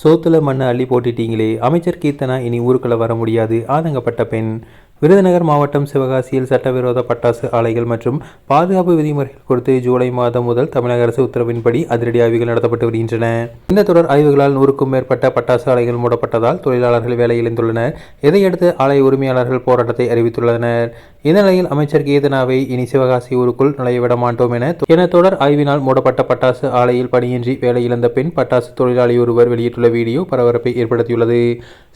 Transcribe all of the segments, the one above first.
சோத்துல மண்ணை அள்ளி போட்டுட்டீங்களே, அமைச்சர் கீர்த்தனா இனி ஊருக்குள்ள வர முடியாது, ஆதங்கப்பட்ட பெண். விருதுநகர் மாவட்டம் சிவகாசியில் சட்டவிரோத பட்டாசு ஆலைகள் மற்றும் பாதுகாப்பு விதிமுறைகள் குறித்து ஜூலை மாதம் முதல் தமிழக அரசு உத்தரவின்படி அதிரடி ஆய்வுகள் நடத்தப்பட்டு வருகின்றன. இந்த தொடர் ஆய்வுகளால் 100க்கும் மேற்பட்ட பட்டாசு ஆலைகள் மூடப்பட்டதால் தொழிலாளர்கள் வேலையிழந்துள்ளனர். இதையடுத்து ஆலை உரிமையாளர்கள் போராட்டத்தை அறிவித்துள்ளனர். இந்த நிலையில் அமைச்சர் கீர்த்தனாவை இனி சிவகாசி ஊருக்குள் நுழையவிட மாட்டோம் என தொடர் ஆய்வினால் மூடப்பட்ட பட்டாசு ஆலையில் பணியின்றி வேலையிழந்த பெண் பட்டாசு தொழிலாளி ஒருவர் வெளியிட்டுள்ள வீடியோ பரபரப்பை ஏற்படுத்தியுள்ளது.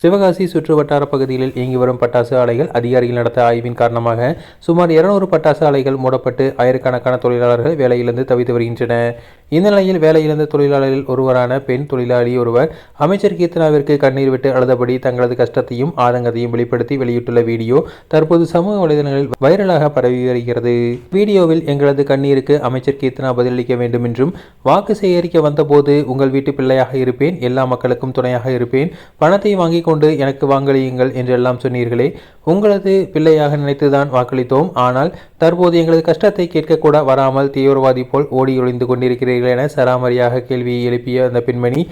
சிவகாசி சுற்று வட்டார பகுதிகளில் இயங்கி வரும் பட்டாசு ஆலைகள் அதிகாரிகள் நடத்த ஆய்வின் காரணமாக சுமார் 200 பட்டாசு ஆலைகள் மூடப்பட்டு ஆயிரக்கணக்கான தொழிலாளர்கள் வேலையிழந்து தவித்து வருகின்றனர். இந்த நிலையில் வேலையிழந்த தொழிலாளர்கள் ஒருவரான பெண் தொழிலாளி ஒருவர் அமைச்சர் கீர்த்தனாவிற்கு கண்ணீர் விட்டு அழுதபடி தங்களது கஷ்டத்தையும் ஆதங்கத்தையும் வெளிப்படுத்தி வெளியிட்டுள்ள வீடியோ தற்போது சமூக வலைதளங்களில் வைரலாக பரவி வருகிறது. வீடியோவில் எங்களது கண்ணீருக்கு அமைச்சர் கீர்த்தனா பதிலளிக்க வேண்டும் என்றும், வாக்கு சேகரிக்க வந்தபோது உங்கள் வீட்டு பிள்ளையாக இருப்பேன், எல்லா மக்களுக்கும் துணையாக இருப்பேன், பணத்தை வாங்கிக் கொண்டு எனக்கு வாக்களியுங்கள் என்றெல்லாம் சொன்னீர்களே, உங்களது பிள்ளையாக நினைத்துதான் வாக்களித்தோம். ஆனால் தற்போது எங்களது கஷ்டத்தை கேட்கக்கூட வராமல் தீவிரவாதி போல் ஓடி ஒளிந்து கொண்டிருக்கிறீர்கள் என சராமரியாக கேள்வியை எழுப்பிய அந்த பெண்மணி,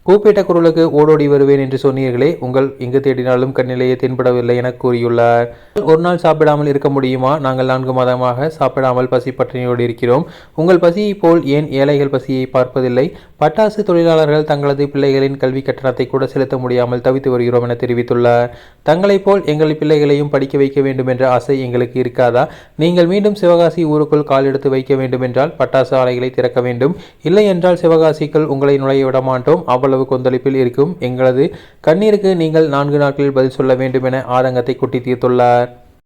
கூப்பிட்ட குரலுக்கு ஓடோடி வருவேன் என்று சொன்னீர்களே, உங்கள் எங்கு தேடினாலும் கண்ணிலேயே தென்படவில்லை என கூறியுள்ளார். ஒரு நாள் சாப்பிடாமல் இருக்க முடியுமா? நாங்கள் 4 மாதமாக சாப்பிடாமல் பசி பட்டினியோடு இருக்கிறோம். உங்கள் பசியை போல் ஏன் ஏழைகள் பசியை பார்ப்பதில்லை? பட்டாசு தொழிலாளர்கள் தங்களது பிள்ளைகளின் கல்வி கட்டணத்தை கூட செலுத்த முடியாமல் தவித்து வருகிறோம் என தெரிவித்துள்ளார். தங்களைப் போல் எங்கள் பிள்ளைகளையும் படிக்க வைக்க வேண்டும் என்ற ஆசை எங்களுக்கு இருக்காதா? நீங்கள் மீண்டும் சிவகாசி ஊருக்குள் கால் எடுத்து வைக்க வேண்டும் என்றால் பட்டாசு ஆலைகளை திறக்க வேண்டும். இல்லை என்றால் சிவகாசிக்குள் உங்களை நுழைய விட மாட்டோம். அவ்வளவு கொந்தளிப்பில் இருக்கும் எங்களது கண்ணீருக்கு நீங்கள் 4 நாட்களில் பதில் சொல்ல வேண்டும் என ஆதங்கத்தை கொட்டி தீர்த்துள்ளார்.